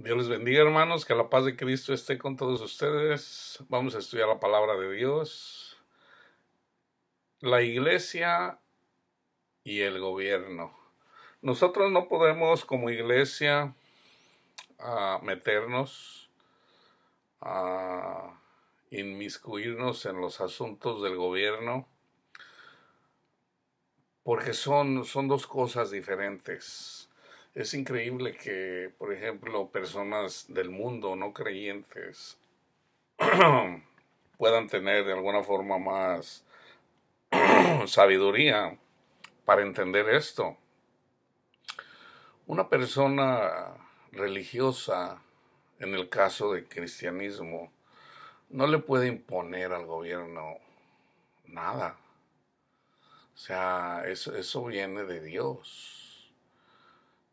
Dios les bendiga, hermanos, que la paz de Cristo esté con todos ustedes. Vamos a estudiar la palabra de Dios, la iglesia y el gobierno. Nosotros no podemos como iglesia meternos, a inmiscuirnos en los asuntos del gobierno, porque son dos cosas diferentes. Es increíble que, por ejemplo, personas del mundo no creyentes puedan tener de alguna forma más sabiduría para entender esto. Una persona religiosa, en el caso del cristianismo, no le puede imponer al gobierno nada. O sea, eso viene de Dios.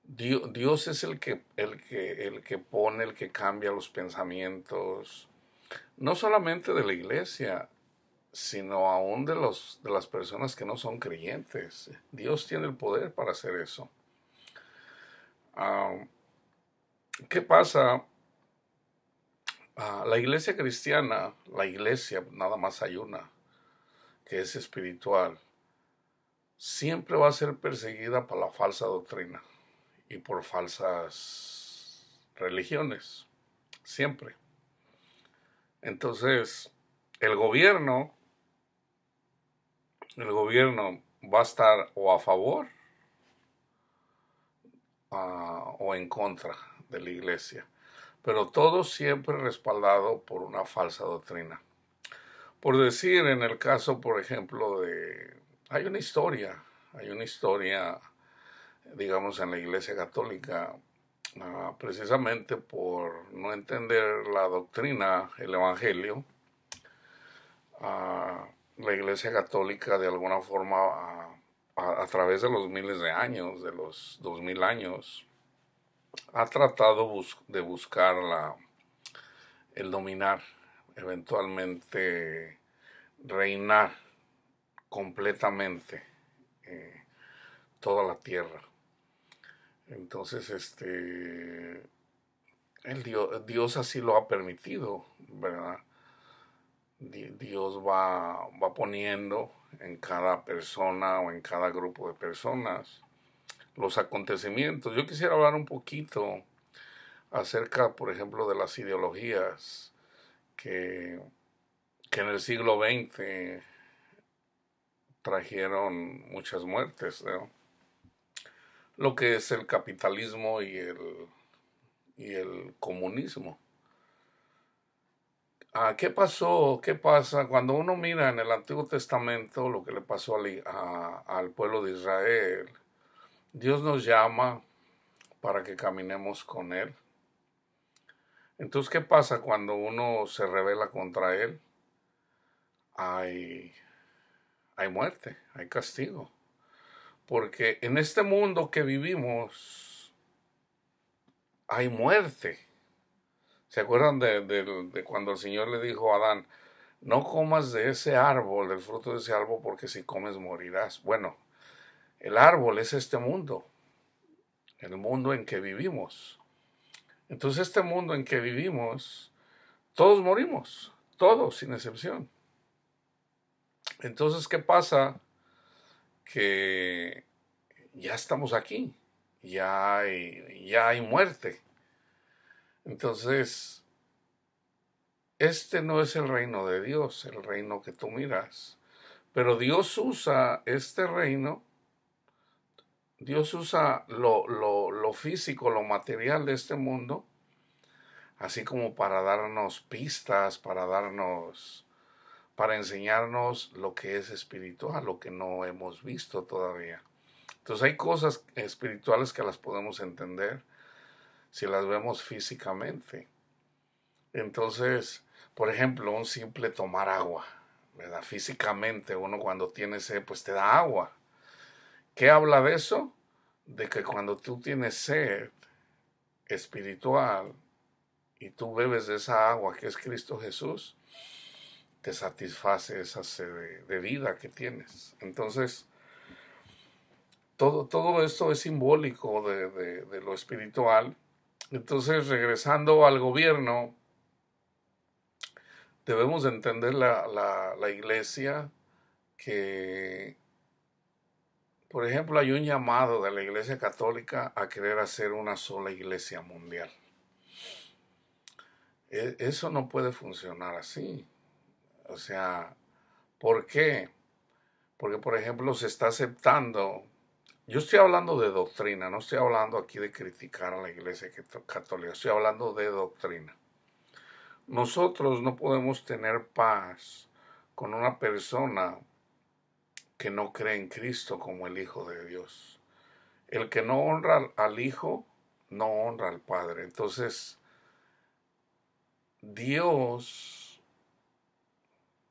Dios es el que pone, el que cambia los pensamientos, no solamente de la iglesia, sino aún de las personas que no son creyentes. Dios tiene el poder para hacer eso. ¿Qué pasa? La iglesia cristiana, la iglesia, nada más hay una, que es espiritual, siempre va a ser perseguida por la falsa doctrina y por falsas religiones, siempre. Entonces, el gobierno, el gobierno va a estar o a favor o en contra de la iglesia, pero todo siempre respaldado por una falsa doctrina. Por decir, en el caso, por ejemplo, hay una historia, digamos, en la Iglesia Católica, precisamente por no entender la doctrina, el Evangelio. La Iglesia Católica, de alguna forma, a través de los miles de años, de los 2000 años, ha tratado de buscar el dominar, eventualmente reinar completamente toda la tierra. Entonces, Dios así lo ha permitido, ¿verdad? Dios va poniendo en cada persona o en cada grupo de personas los acontecimientos. Yo quisiera hablar un poquito acerca, por ejemplo, de las ideologías que en el siglo XX trajeron muchas muertes, ¿no? Lo que es el capitalismo y el comunismo. ¿Qué pasó? ¿Qué pasa? Cuando uno mira en el Antiguo Testamento lo que le pasó al pueblo de Israel, Dios nos llama para que caminemos con Él. Entonces, ¿qué pasa cuando uno se rebela contra Él? Hay, hay muerte, hay castigo. Porque en este mundo que vivimos hay muerte. ¿Se acuerdan de cuando el Señor le dijo a Adán, no comas de ese árbol, del fruto de ese árbol, porque si comes morirás? Bueno, el árbol es este mundo, el mundo en que vivimos. Entonces este mundo en que vivimos, todos morimos, todos sin excepción. Entonces, ¿qué pasa? Que ya estamos aquí, ya hay muerte. Entonces, este no es el reino de Dios, el reino que tú miras. Pero Dios usa este reino, Dios usa lo físico, lo material de este mundo, así como para darnos pistas, para enseñarnos lo que es espiritual, lo que no hemos visto todavía. Entonces hay cosas espirituales que las podemos entender si las vemos físicamente. Entonces, por ejemplo, un simple tomar agua, ¿verdad? Físicamente uno cuando tiene sed, pues te da agua. ¿Qué habla de eso? De que cuando tú tienes sed espiritual y tú bebes de esa agua que es Cristo Jesús, te satisface esa sed de vida que tienes. Entonces, todo esto es simbólico de lo espiritual, Entonces, regresando al gobierno, debemos entender la iglesia que, por ejemplo, hay un llamado de la Iglesia Católica a querer hacer una sola iglesia mundial. Eso no puede funcionar así. O sea, ¿por qué? Porque, por ejemplo, se está aceptando. Yo estoy hablando de doctrina, no estoy hablando aquí de criticar a la Iglesia Católica, estoy hablando de doctrina. Nosotros no podemos tener paz con una persona que no cree en Cristo como el Hijo de Dios. El que no honra al Hijo, no honra al Padre. Entonces, Dios,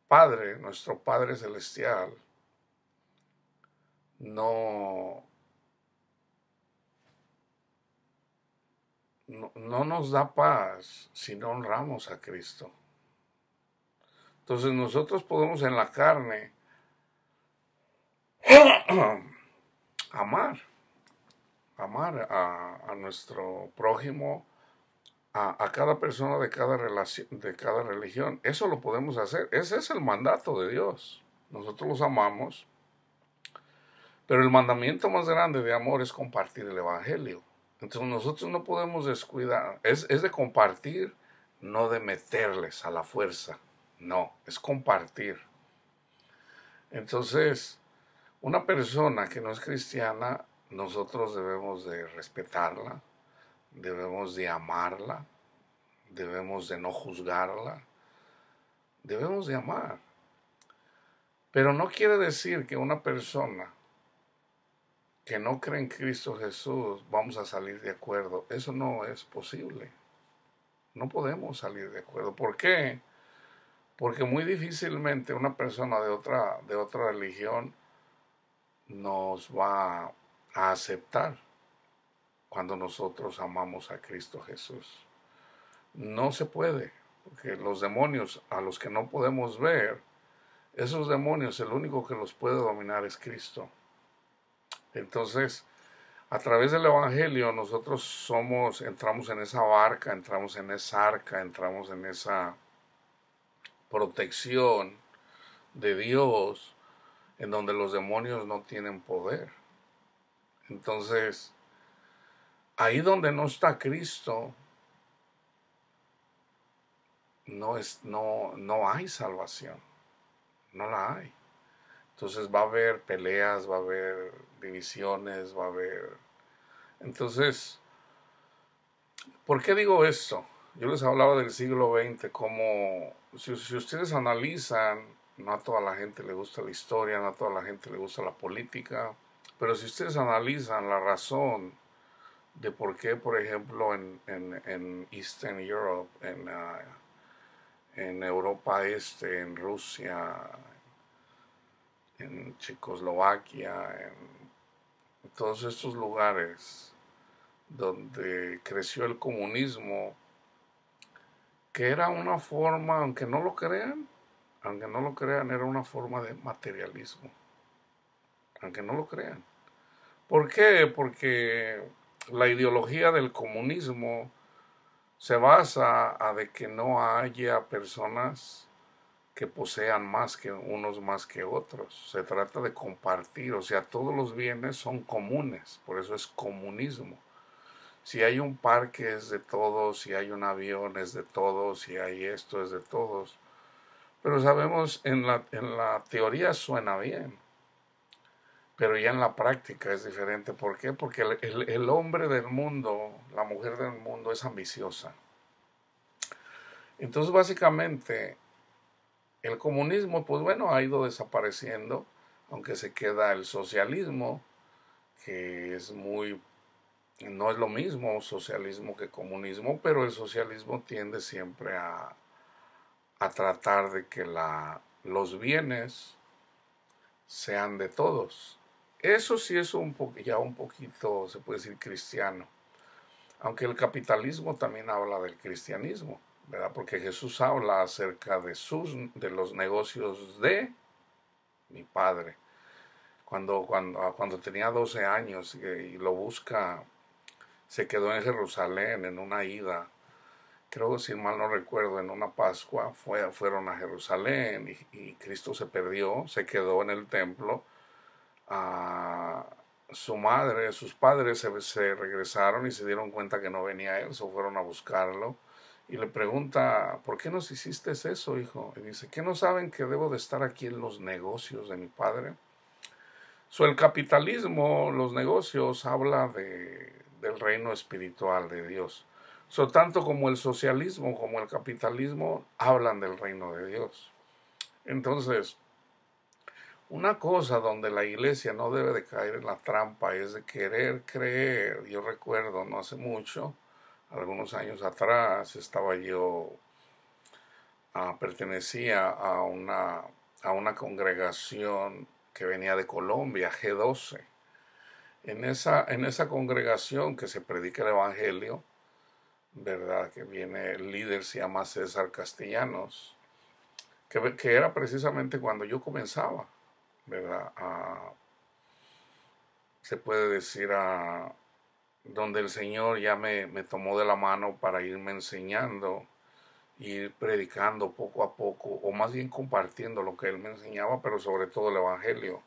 Padre, nuestro Padre Celestial, no, no nos da paz si no honramos a Cristo. Entonces nosotros podemos en la carne amar a nuestro prójimo, a cada persona de cada relación, de cada religión. Eso lo podemos hacer. Ese es el mandato de Dios. Nosotros los amamos, pero el mandamiento más grande de amor es compartir el Evangelio. Entonces nosotros no podemos descuidar. Es de compartir, no de meterles a la fuerza. No, es compartir. Entonces, una persona que no es cristiana, nosotros debemos de respetarla, debemos de amarla, debemos de no juzgarla, debemos de amar. Pero no quiere decir que una persona que no cree en Cristo Jesús vamos a salir de acuerdo. Eso no es posible. No podemos salir de acuerdo. ¿Por qué? Porque muy difícilmente una persona de otra religión nos va a aceptar cuando nosotros amamos a Cristo Jesús. No se puede, porque los demonios a los que no podemos ver, esos demonios, el único que los puede dominar es Cristo. Entonces, a través del Evangelio nosotros entramos en esa barca, entramos en esa arca, entramos en esa protección de Dios, en donde los demonios no tienen poder. Entonces, ahí donde no está Cristo, no hay salvación, no la hay. Entonces va a haber peleas, va a haber divisiones, va a haber... Entonces, ¿por qué digo esto? Yo les hablaba del siglo XX, como si ustedes analizan, no a toda la gente le gusta la historia, no a toda la gente le gusta la política, pero si ustedes analizan la razón de por qué, por ejemplo, en Eastern Europe, en Europa Este, en Rusia, en Checoslovaquia, en todos estos lugares donde creció el comunismo, que era una forma, aunque no lo crean, era una forma de materialismo, aunque no lo crean. ¿Por qué? Porque la ideología del comunismo se basa a de que no haya personas que posean unos más que otros. Se trata de compartir, o sea, todos los bienes son comunes, por eso es comunismo. Si hay un parque es de todos, si hay un avión es de todos, si hay esto es de todos. Pero sabemos, en la teoría suena bien, pero ya en la práctica es diferente. ¿Por qué? Porque el hombre del mundo, la mujer del mundo es ambiciosa. Entonces, básicamente, el comunismo, pues bueno, ha ido desapareciendo, aunque se queda el socialismo, que no es lo mismo socialismo que comunismo, pero el socialismo tiende siempre a tratar de que los bienes sean de todos. Eso sí es ya un poquito, se puede decir, cristiano. Aunque el capitalismo también habla del cristianismo, ¿verdad? Porque Jesús habla acerca de los negocios de mi padre. Cuando tenía 12 años y lo busca se quedó en Jerusalén en una ida. Creo que si mal no recuerdo, en una Pascua fueron a Jerusalén y Cristo se perdió, se quedó en el templo. Su madre, sus padres se regresaron y se dieron cuenta que no venía él, se fueron a buscarlo y le pregunta, ¿por qué nos hiciste eso, hijo? Y dice, ¿qué no saben que debo de estar aquí en los negocios de mi padre? El capitalismo, los negocios, habla del reino espiritual de Dios. Tanto como el socialismo como el capitalismo hablan del reino de Dios. Entonces, una cosa donde la iglesia no debe de caer en la trampa es de querer creer. Yo recuerdo, no hace mucho, algunos años atrás, estaba yo, pertenecía a una congregación que venía de Colombia, G12. En esa congregación que se predica el Evangelio, ¿verdad? Que viene, el líder se llama César Castellanos, que era precisamente cuando yo comenzaba, ¿verdad? Se puede decir donde el Señor ya me tomó de la mano para irme enseñando, ir predicando poco a poco, o más bien compartiendo lo que Él me enseñaba, pero sobre todo el Evangelio.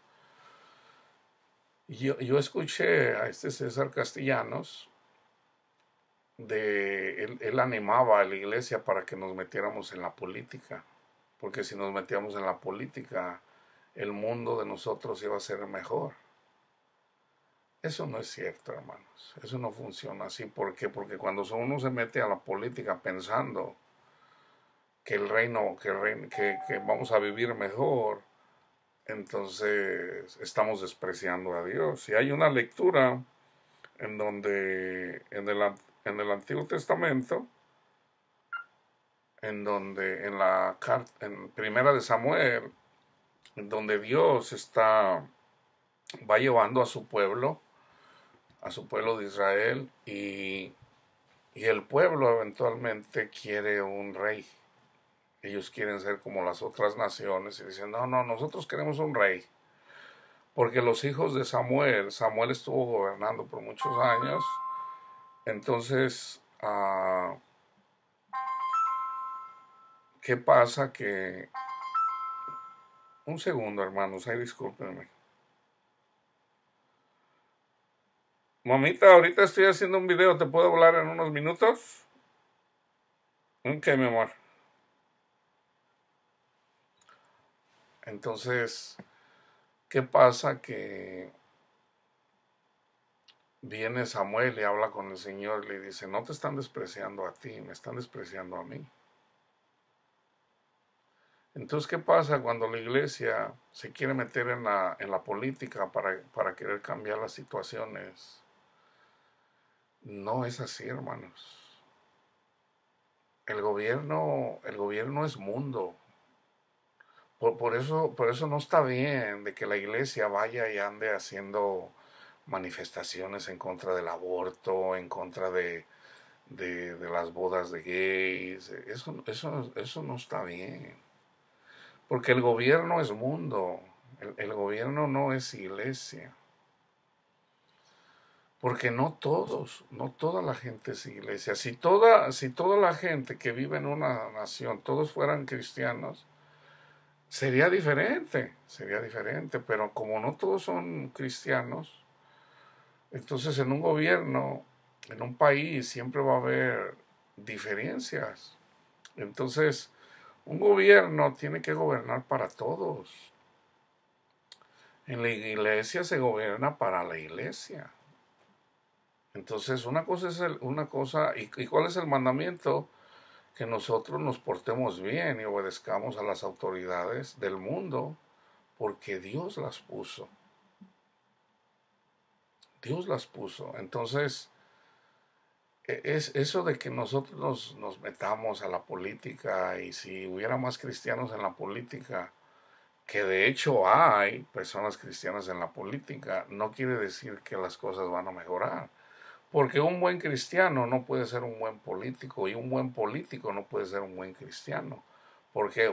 Yo escuché a este César Castellanos, él animaba a la iglesia para que nos metiéramos en la política, porque si nos metíamos en la política, el mundo de nosotros iba a ser mejor. Eso no es cierto, hermanos. Eso no funciona así. ¿Por qué? Porque cuando uno se mete a la política pensando que que vamos a vivir mejor, entonces estamos despreciando a Dios. Y hay una lectura en donde en el Antiguo Testamento, en donde en Primera de Samuel, en donde Dios va llevando a su pueblo de Israel, y el pueblo eventualmente quiere un rey. Ellos quieren ser como las otras naciones y dicen, no, nosotros queremos un rey. Porque los hijos de Samuel estuvo gobernando por muchos años. Entonces, ¿qué pasa? Un segundo, hermanos, ahí discúlpenme. Mamita, ahorita estoy haciendo un video, ¿te puedo hablar en unos minutos? Ok, mi amor. Entonces, ¿qué pasa? Que viene Samuel y habla con el Señor y le dice, no te están despreciando a ti, me están despreciando a mí. Entonces, ¿qué pasa cuando la iglesia se quiere meter en la política para querer cambiar las situaciones? No es así, hermanos. El gobierno es mundo. Por eso no está bien de que la iglesia vaya y ande haciendo manifestaciones en contra del aborto, en contra de las bodas de gays. Eso no está bien. Porque el gobierno es mundo. El gobierno no es iglesia. Porque no toda la gente es iglesia. Si toda la gente que vive en una nación, todos fueran cristianos, sería diferente, pero como no todos son cristianos, entonces en un gobierno, en un país, siempre va a haber diferencias. Entonces, un gobierno tiene que gobernar para todos. En la iglesia se gobierna para la iglesia. Entonces, una cosa, ¿y cuál es el mandamiento? Que nosotros nos portemos bien y obedezcamos a las autoridades del mundo, porque Dios las puso. Dios las puso. Entonces, es eso de que nosotros nos metamos a la política, y si hubiera más cristianos en la política, que de hecho hay personas cristianas en la política, no quiere decir que las cosas van a mejorar. Porque un buen cristiano no puede ser un buen político, y un buen político no puede ser un buen cristiano. ¿Por qué?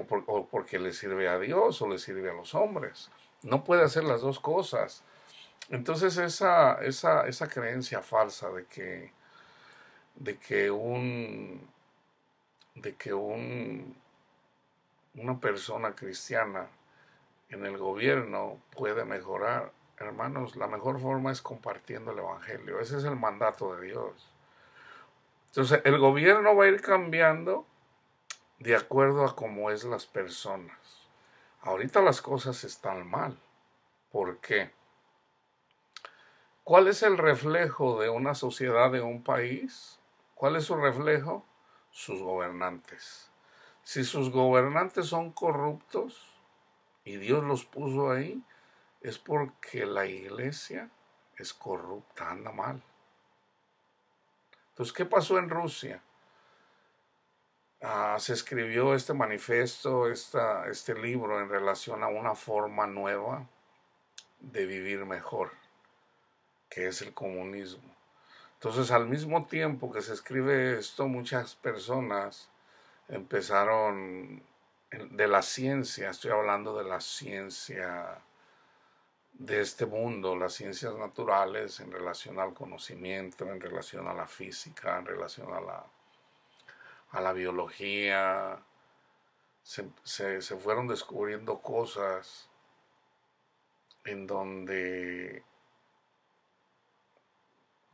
Porque le sirve a Dios o le sirve a los hombres. No puede hacer las dos cosas. Entonces esa creencia falsa de que de que una persona cristiana en el gobierno puede mejorar. Hermanos, la mejor forma es compartiendo el evangelio. Ese es el mandato de Dios. Entonces, el gobierno va a ir cambiando de acuerdo a cómo es las personas. Ahorita las cosas están mal. ¿Por qué? ¿Cuál es el reflejo de una sociedad, de un país? ¿Cuál es su reflejo? Sus gobernantes. Si sus gobernantes son corruptos y Dios los puso ahí, es porque la iglesia es corrupta, anda mal. Entonces, ¿qué pasó en Rusia? Se escribió este manifiesto, este libro en relación a una forma nueva de vivir mejor, que es el comunismo. Entonces, al mismo tiempo que se escribe esto, muchas personas empezaron de la ciencia, estoy hablando de la ciencia de este mundo, las ciencias naturales en relación al conocimiento, en relación a la física, en relación a la biología. Se fueron descubriendo cosas en donde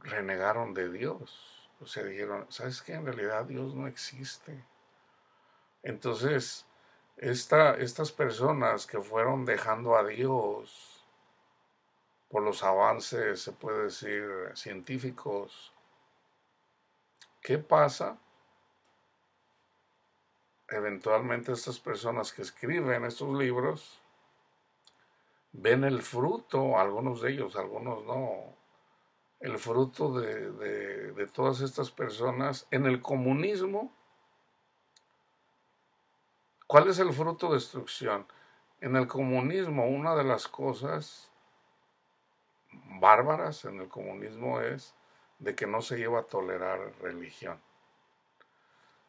renegaron de Dios. O sea, dijeron, ¿sabes qué? En realidad Dios no existe. Entonces, estas personas que fueron dejando a Dios por los avances, se puede decir, científicos, ¿qué pasa? Eventualmente estas personas que escriben estos libros ven el fruto, algunos de ellos, algunos no, el fruto de todas estas personas en el comunismo. ¿Cuál es el fruto de destrucción? En el comunismo, una de las cosas bárbaras en el comunismo es de que no se lleva a tolerar religión.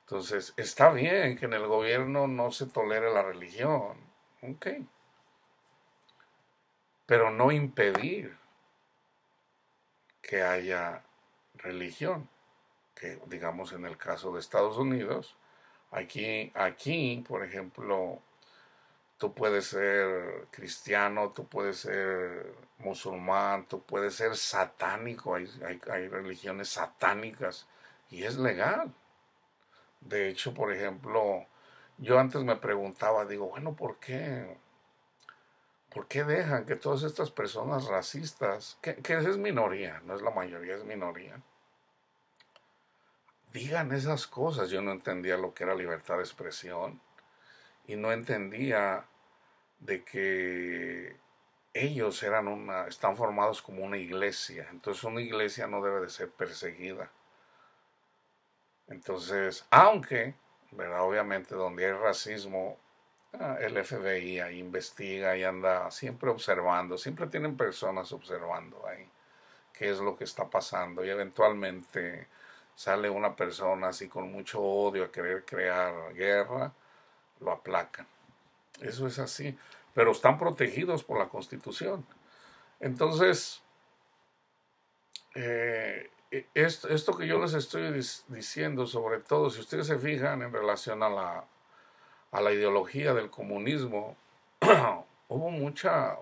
Entonces, está bien que en el gobierno no se tolere la religión, ok, pero no impedir que haya religión, que digamos en el caso de Estados Unidos, aquí, por ejemplo, tú puedes ser cristiano, tú puedes ser musulmán, tú puedes ser satánico, hay religiones satánicas y es legal. De hecho, por ejemplo, yo antes me preguntaba, digo, bueno, ¿por qué? ¿Por qué dejan que todas estas personas racistas, que es minoría, no es la mayoría, es minoría, digan esas cosas? Yo no entendía lo que era libertad de expresión y no entendía de que ellos están formados como una iglesia. Entonces una iglesia no debe de ser perseguida. Entonces, aunque, ¿verdad? Obviamente donde hay racismo, el FBI ahí investiga y anda siempre observando, siempre tienen personas observando ahí qué es lo que está pasando y eventualmente sale una persona así con mucho odio a querer crear guerra, lo aplacan. Eso es así, pero están protegidos por la Constitución. Entonces, esto que yo les estoy diciendo, sobre todo si ustedes se fijan en relación a la ideología del comunismo, hubo mucha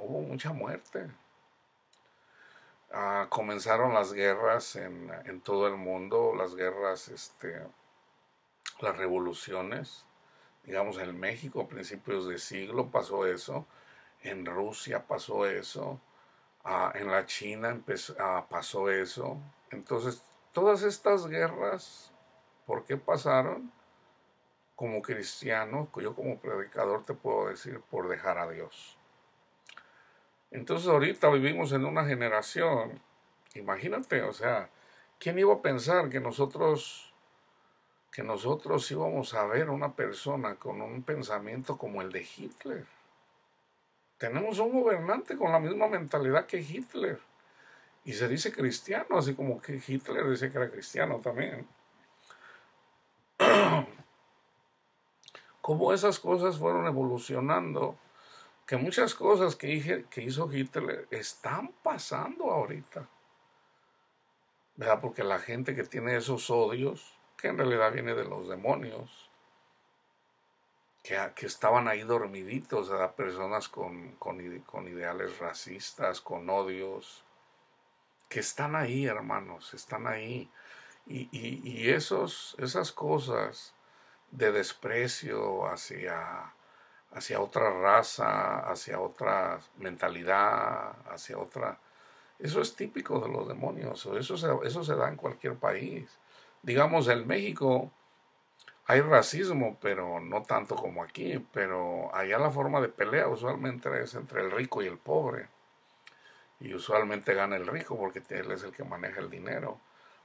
muerte. Comenzaron las guerras en todo el mundo, las guerras, las revoluciones. Digamos, en México a principios de siglo pasó eso, en Rusia pasó eso, en la China pasó eso. Entonces, todas estas guerras, ¿por qué pasaron? Como cristiano, yo como predicador te puedo decir, por dejar a Dios. Entonces ahorita vivimos en una generación, imagínate, o sea, ¿quién iba a pensar que nosotros íbamos a ver una persona con un pensamiento como el de Hitler? Tenemos un gobernante con la misma mentalidad que Hitler y se dice cristiano, así como que Hitler dice que era cristiano también. Cómo esas cosas fueron evolucionando, que muchas cosas que hizo Hitler están pasando ahorita. ¿verdad? Porque la gente que tiene esos odios, que en realidad viene de los demonios, que estaban ahí dormiditos, ¿verdad? Personas con ideales racistas, con odios, que están ahí, hermanos, están ahí. Y esas cosas de desprecio hacia otra raza, hacia otra mentalidad, hacia otra... Eso es típico de los demonios, eso se da en cualquier país. Digamos, en México hay racismo, pero no tanto como aquí, pero allá la forma de pelea usualmente es entre el rico y el pobre. Y usualmente gana el rico porque él es el que maneja el dinero.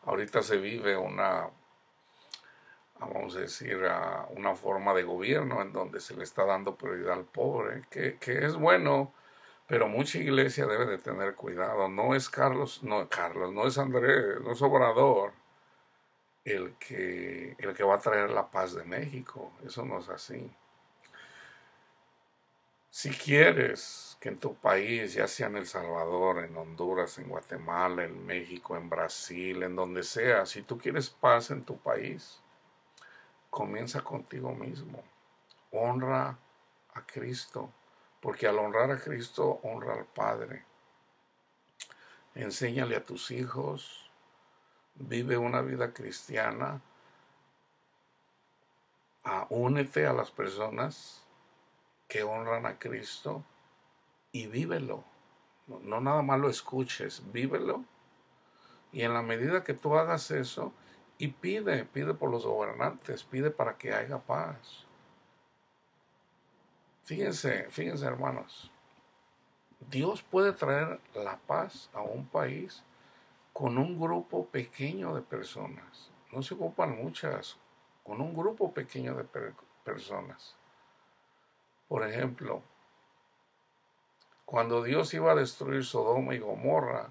Ahorita se vive vamos a decir, una forma de gobierno en donde se le está dando prioridad al pobre, que es bueno, pero mucha iglesia debe de tener cuidado. No es Carlos, no es Andrés, no es Obrador el que va a traer la paz de México. Eso no es así. Si quieres que en tu país, ya sea en El Salvador, en Honduras, en Guatemala, en México, en Brasil, en donde sea, si tú quieres paz en tu país, comienza contigo mismo. Honra a Cristo, porque al honrar a Cristo, honra al Padre. Enséñale a tus hijos, vive una vida cristiana, únete a las personas que honran a Cristo y vívelo. No nada más lo escuches, vívelo. Y en la medida que tú hagas eso, y pide por los gobernantes, pide para que haya paz. Fíjense hermanos, Dios puede traer la paz a un país con un grupo pequeño de personas. No se ocupan muchas, con un grupo pequeño de personas. Por ejemplo, cuando Dios iba a destruir Sodoma y Gomorra,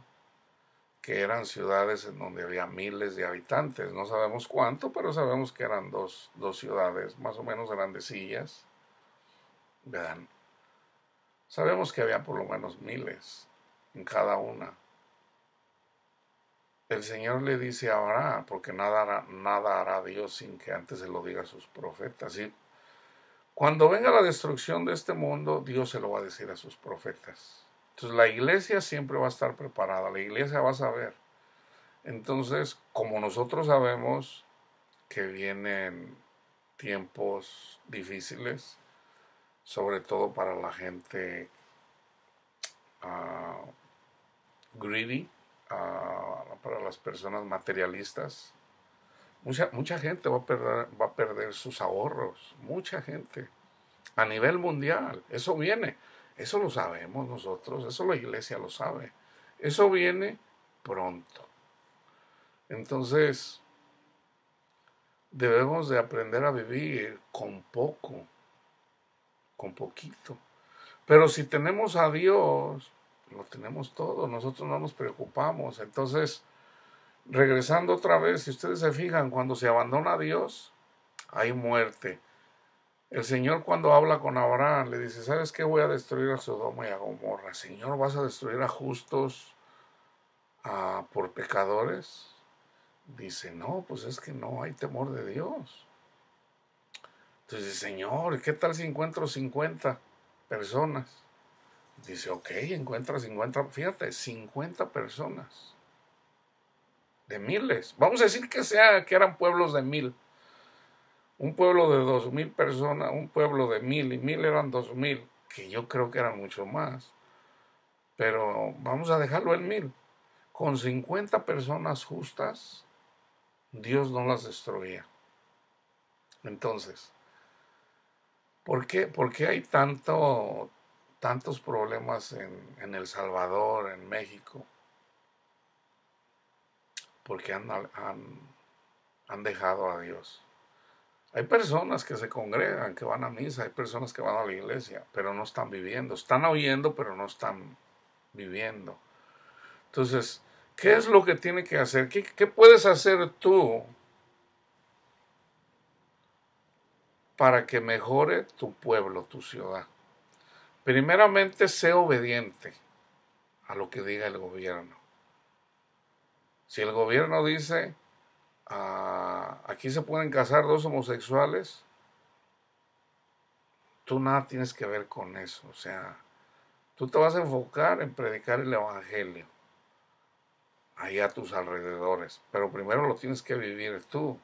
que eran ciudades en donde había miles de habitantes, no sabemos cuánto, pero sabemos que eran dos ciudades más o menos grandecillas, ¿verdad? Sabemos que había por lo menos miles en cada una. El Señor le dice a Abraham, porque nada hará Dios sin que antes se lo diga a sus profetas. Y cuando venga la destrucción de este mundo, Dios se lo va a decir a sus profetas. Entonces la iglesia siempre va a estar preparada, la iglesia va a saber. Entonces, como nosotros sabemos que vienen tiempos difíciles, sobre todo para la gente uh, greedy, para las personas materialistas, mucha gente va a perder sus ahorros, mucha gente, a nivel mundial. Eso viene, eso lo sabemos nosotros, eso la iglesia lo sabe. Eso viene pronto. Entonces, debemos de aprender a vivir con poco, con poquito. Pero si tenemos a Dios, lo tenemos todo, nosotros no nos preocupamos. Entonces, regresando otra vez, si ustedes se fijan, cuando se abandona a Dios, hay muerte. El Señor cuando habla con Abraham le dice, ¿sabes qué? Voy a destruir a Sodoma y a Gomorra. Señor, ¿vas a destruir a justos por pecadores? Dice, no, pues es que no hay temor de Dios. Entonces, Señor, ¿qué tal si encuentro 50 personas? Dice, ok, encuentra 50, fíjate, 50 personas. De miles. Vamos a decir que eran pueblos de 1000. Un pueblo de 2000 personas, un pueblo de 1000 y 1000 eran 2000, que yo creo que eran mucho más. Pero vamos a dejarlo en 1000. Con 50 personas justas, Dios no las destruía. Entonces, ¿por qué hay tantos problemas en El Salvador, en México? Porque han dejado a Dios. Hay personas que se congregan, que van a misa, hay personas que van a la iglesia, pero no están viviendo. Están oyendo, pero no están viviendo. Entonces, ¿qué es lo que tiene que hacer? ¿Qué puedes hacer tú para que mejore tu pueblo, tu ciudad? Primeramente, sé obediente a lo que diga el gobierno. Si el gobierno dice, aquí se pueden casar dos homosexuales, tú nada tienes que ver con eso. O sea, tú te vas a enfocar en predicar el evangelio ahí a tus alrededores, pero primero lo tienes que vivir tú.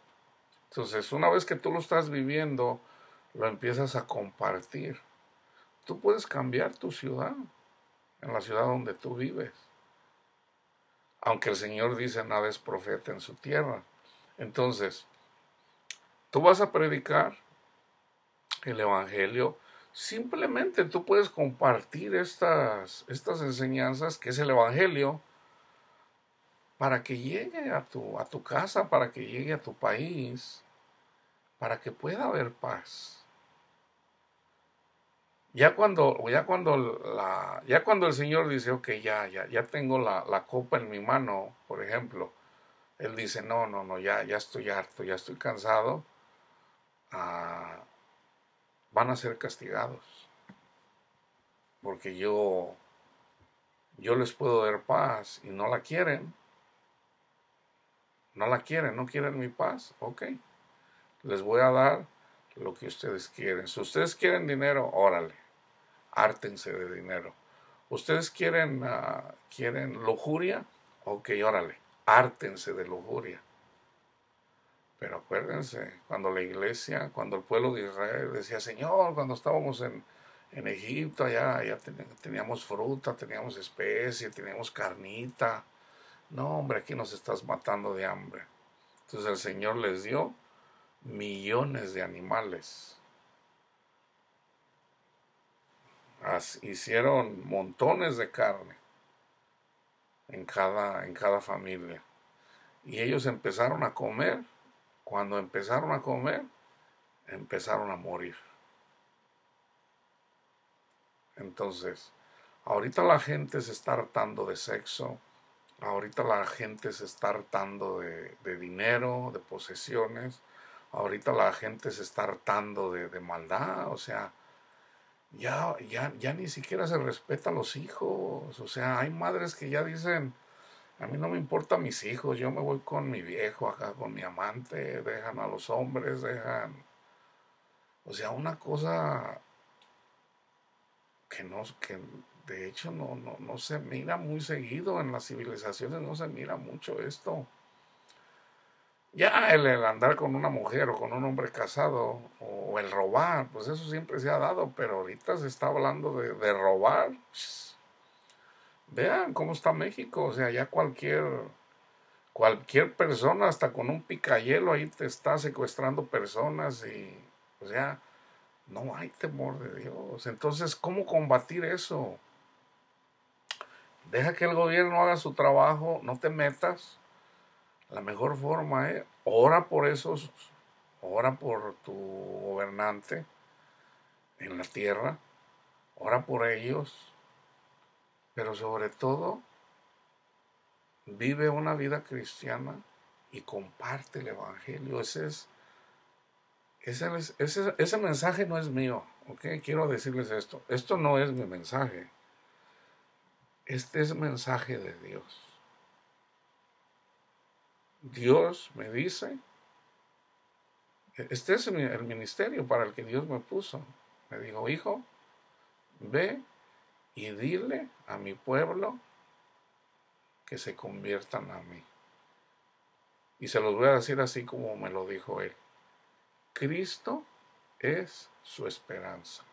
Entonces, una vez que tú lo estás viviendo, lo empiezas a compartir. Tú puedes cambiar tu ciudad, en la ciudad donde tú vives. Aunque el Señor dice, nada es profeta en su tierra. Entonces, tú vas a predicar el evangelio. Simplemente tú puedes compartir estas enseñanzas, que es el evangelio, para que llegue a tu casa, para que llegue a tu país, para que pueda haber paz. Ya cuando el Señor dice, ok, ya tengo la copa en mi mano, por ejemplo, Él dice, no, ya estoy harto, ya estoy cansado, ah, van a ser castigados, porque yo les puedo dar paz y no la quieren, no quieren mi paz, ok, les voy a dar lo que ustedes quieren. Si ustedes quieren dinero, órale, hártense de dinero. Ustedes quieren lujuria, ok, órale, hártense de lujuria. Pero acuérdense, cuando la iglesia, cuando el pueblo de Israel decía, Señor, cuando estábamos en Egipto, allá teníamos fruta, teníamos especie, teníamos carnita. No, hombre, aquí nos estás matando de hambre. Entonces el Señor les dio millones de animales. Hicieron montones de carne en cada familia. Y ellos empezaron a comer. Cuando empezaron a comer, empezaron a morir. Entonces, ahorita la gente se está hartando de sexo, ahorita la gente se está hartando de dinero, de posesiones, ahorita la gente se está hartando de maldad, o sea, ya ni siquiera se respeta a los hijos, o sea, hay madres que ya dicen, a mí no me importan mis hijos, yo me voy con mi viejo acá, con mi amante, dejan a los hombres, o sea, una cosa que de hecho no se mira muy seguido en las civilizaciones, no se mira mucho esto. Ya el andar con una mujer o con un hombre casado o el robar, pues eso siempre se ha dado, pero ahorita se está hablando de robar. Vean cómo está México, o sea, ya cualquier persona, hasta con un picayelo ahí te está secuestrando personas y, o sea, no hay temor de Dios. Entonces, ¿cómo combatir eso? Deja que el gobierno haga su trabajo, no te metas. La mejor forma es, ora por tu gobernante en la tierra, ora por ellos, pero sobre todo, vive una vida cristiana y comparte el evangelio. Ese mensaje no es mío, ¿ok? Quiero decirles esto. Esto no es mi mensaje. Este es mensaje de Dios. Dios me dice, este es el ministerio para el que Dios me puso. Me dijo, hijo, ve y dile a mi pueblo que se conviertan a mí. Y se los voy a decir así como me lo dijo él. Cristo es su esperanza.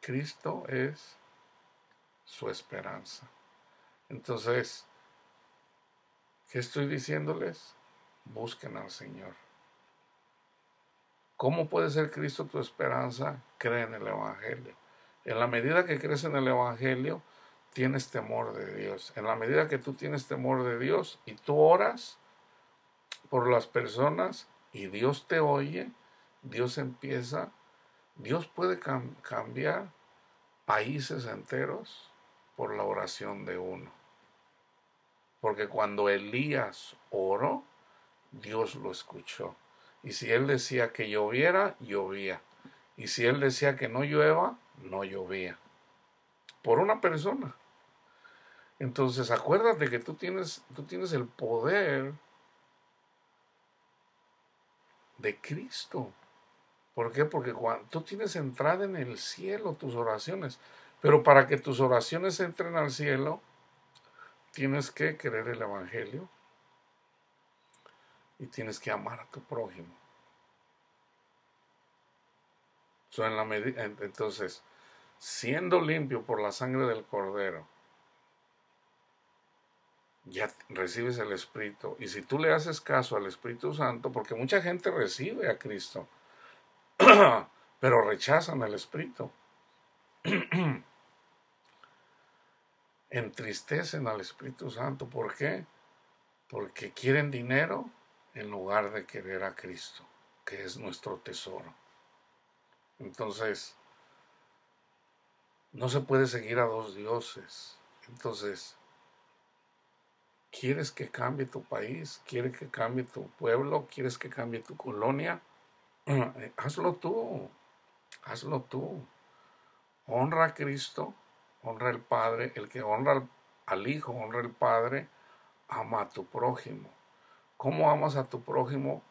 Cristo es su esperanza. Entonces, ¿qué estoy diciéndoles? Busquen al Señor. ¿Cómo puede ser Cristo tu esperanza? Cree en el Evangelio. En la medida que crees en el Evangelio, tienes temor de Dios. En la medida que tú tienes temor de Dios y tú oras por las personas y Dios te oye, Dios puede cambiar países enteros por la oración de uno. Porque cuando Elías oró, Dios lo escuchó. Y si él decía que lloviera, llovía. Y si él decía que no llueva, no llovía. Por una persona. Entonces acuérdate que tú tienes el poder de Cristo. ¿Por qué? Porque cuando tú tienes entrada en el cielo tus oraciones, pero para que tus oraciones entren al cielo, tienes que creer el Evangelio y tienes que amar a tu prójimo. Entonces, siendo limpio por la sangre del Cordero, ya recibes el Espíritu. Y si tú le haces caso al Espíritu Santo, porque mucha gente recibe a Cristo, pero rechazan al Espíritu, entristecen al Espíritu Santo. ¿Por qué? Porque quieren dinero en lugar de querer a Cristo, que es nuestro tesoro. Entonces, no se puede seguir a dos dioses. Entonces, ¿quieres que cambie tu país? ¿Quieres que cambie tu pueblo? ¿Quieres que cambie tu colonia? Hazlo tú, hazlo tú. Honra a Cristo, honra al Padre. El que honra al Hijo, honra al Padre, ama a tu prójimo. ¿Cómo amas a tu prójimo?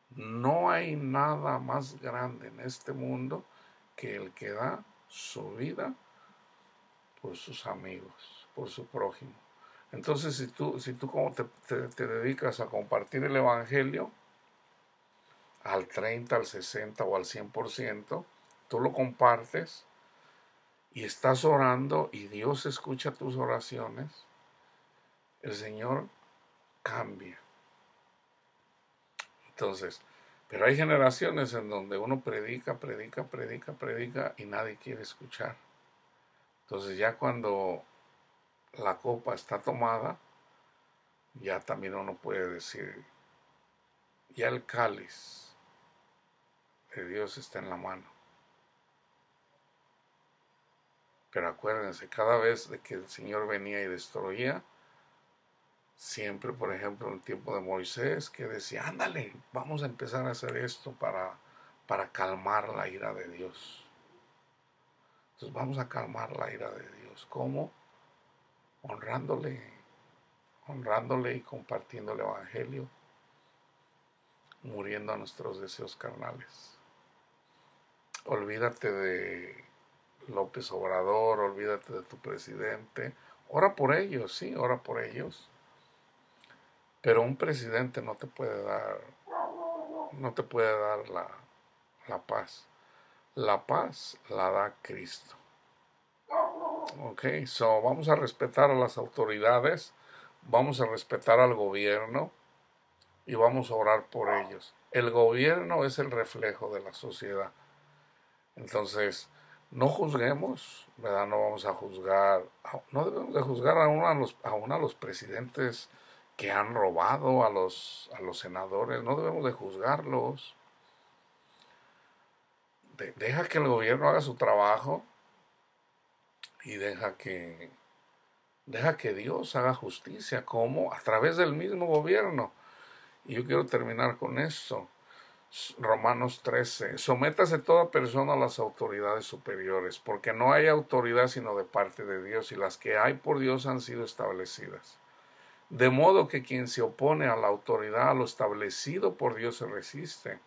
No hay nada más grande en este mundo que el que da su vida por sus amigos, por su prójimo. Entonces, si tú como te dedicas a compartir el Evangelio al 30, al 60 o al 100%, tú lo compartes y estás orando y Dios escucha tus oraciones, el Señor cambia. Entonces, pero hay generaciones en donde uno predica y nadie quiere escuchar. Entonces ya cuando la copa está tomada, ya también uno puede decir, ya el cáliz de Dios está en la mano. Pero acuérdense, cada vez de que el Señor venía y destruía, siempre, por ejemplo, en el tiempo de Moisés, que decía, ándale, vamos a empezar a hacer esto para calmar la ira de Dios. Entonces vamos a calmar la ira de Dios. ¿Cómo? Honrándole y compartiendo el Evangelio, muriendo a nuestros deseos carnales. Olvídate de López Obrador, olvídate de tu presidente. Ora por ellos, sí, ora por ellos. Pero un presidente no te puede dar la paz. La paz la da Cristo. Ok, so vamos a respetar a las autoridades, vamos a respetar al gobierno y vamos a orar por ellos. El gobierno es el reflejo de la sociedad. Entonces, no juzguemos, ¿verdad? No vamos a juzgar, no debemos de juzgar aún a los presidentes que han robado, a los senadores, no debemos de juzgarlos. Deja que el gobierno haga su trabajo y deja que Dios haga justicia, como a través del mismo gobierno. Y yo quiero terminar con esto. Romanos 13. Sométase toda persona a las autoridades superiores, porque no hay autoridad sino de parte de Dios, y las que hay por Dios han sido establecidas. De modo que quien se opone a la autoridad, a lo establecido por Dios, se resiste.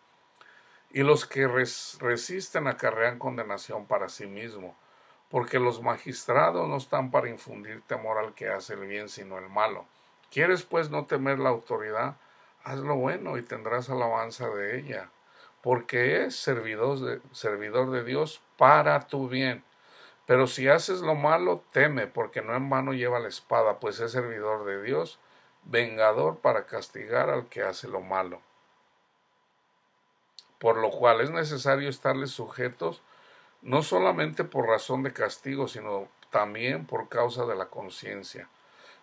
Y los que resisten acarrean condenación para sí mismo, porque los magistrados no están para infundir temor al que hace el bien, sino el malo. ¿Quieres pues no temer la autoridad? Haz lo bueno y tendrás alabanza de ella, porque es servidor de Dios para tu bien. Pero si haces lo malo, teme, porque no en vano lleva la espada, pues es servidor de Dios, vengador para castigar al que hace lo malo. Por lo cual es necesario estarles sujetos, no solamente por razón de castigo, sino también por causa de la conciencia.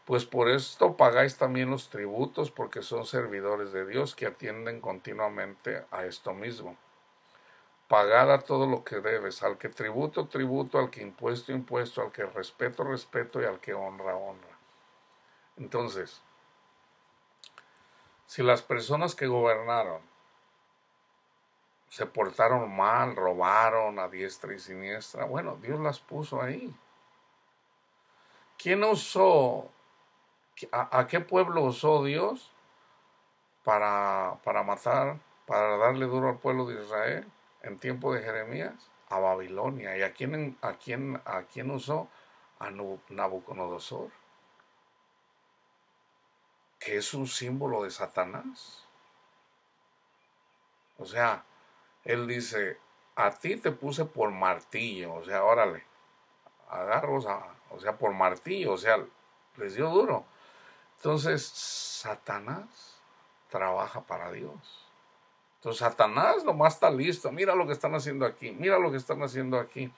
Pues por esto pagáis también los tributos, porque son servidores de Dios que atienden continuamente a esto mismo. Pagad a todo lo que debes, al que tributo, tributo, al que impuesto, impuesto, al que respeto, respeto, y al que honra, honra. Entonces, si las personas que gobernaron se portaron mal, robaron a diestra y siniestra, bueno, Dios las puso ahí. ¿Quién usó, a qué pueblo usó Dios para matar, para darle duro al pueblo de Israel en tiempo de Jeremías? A Babilonia. ¿Y a quién usó? A Nabucodonosor, que es un símbolo de Satanás. O sea, él dice, a ti te puse por martillo, o sea, órale, agarros, o sea, por martillo, o sea, les dio duro. Entonces, Satanás trabaja para Dios. Entonces, Satanás nomás está listo, mira lo que están haciendo aquí, mira lo que están haciendo aquí.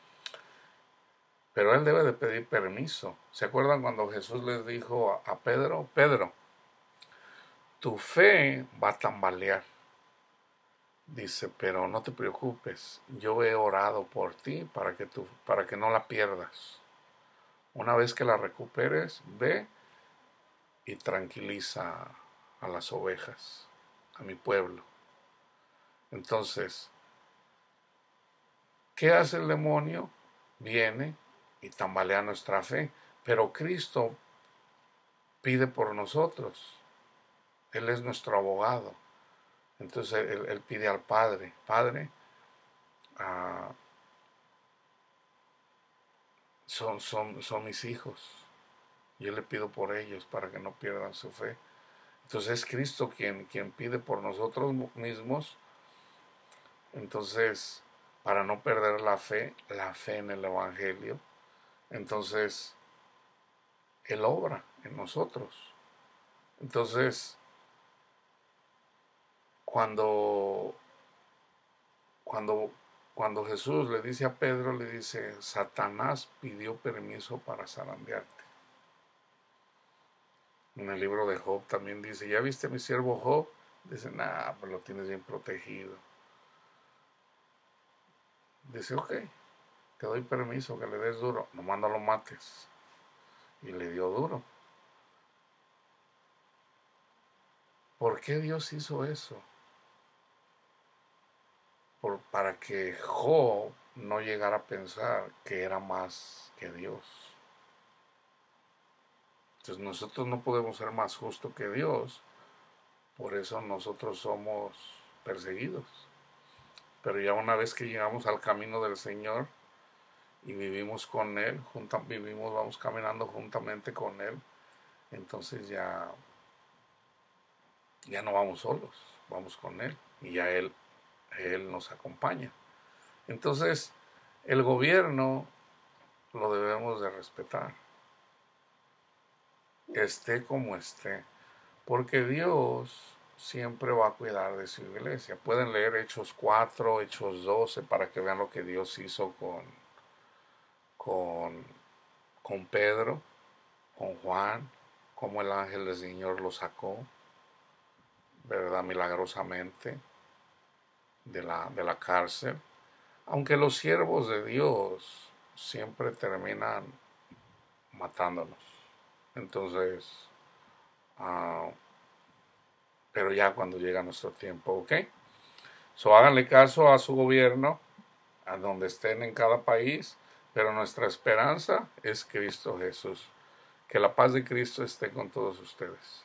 Pero él debe de pedir permiso. ¿Se acuerdan cuando Jesús les dijo a Pedro, Pedro, tu fe va a tambalear? Dice, pero no te preocupes, yo he orado por ti para que no la pierdas. Una vez que la recuperes, ve y tranquiliza a las ovejas, a mi pueblo. Entonces, ¿qué hace el demonio? Viene y tambalea nuestra fe, pero Cristo pide por nosotros. Él es nuestro abogado. Entonces él pide al Padre, Padre, ah, son mis hijos. Yo le pido por ellos para que no pierdan su fe. Entonces es Cristo quien pide por nosotros mismos. Entonces, para no perder la fe en el Evangelio, entonces Él obra en nosotros. Entonces, cuando, cuando, cuando Jesús le dice a Pedro, le dice, Satanás pidió permiso para zarandearte. En el libro de Job también dice, ¿ya viste a mi siervo Job? Dice, nah, pues lo tienes bien protegido. Dice, ok, te doy permiso que le des duro, nomás no lo mates. Y le dio duro. ¿Por qué Dios hizo eso? Para que Job no llegara a pensar que era más que Dios. Entonces nosotros no podemos ser más justos que Dios, por eso nosotros somos perseguidos. Pero ya una vez que llegamos al camino del Señor y vivimos con Él, vamos caminando juntamente con Él, entonces ya no vamos solos, vamos con Él y ya Él nos acompaña. Entonces, el gobierno lo debemos de respetar, esté como esté, porque Dios siempre va a cuidar de su iglesia. Pueden leer Hechos 4, Hechos 12, para que vean lo que Dios hizo con Pedro, con Juan, cómo el ángel del Señor lo sacó, ¿verdad? Milagrosamente de la cárcel. Aunque los siervos de Dios siempre terminan matándonos. Entonces, pero ya cuando llega nuestro tiempo, ¿ok? So háganle caso a su gobierno, a donde estén en cada país, pero nuestra esperanza es Cristo Jesús. Que la paz de Cristo esté con todos ustedes.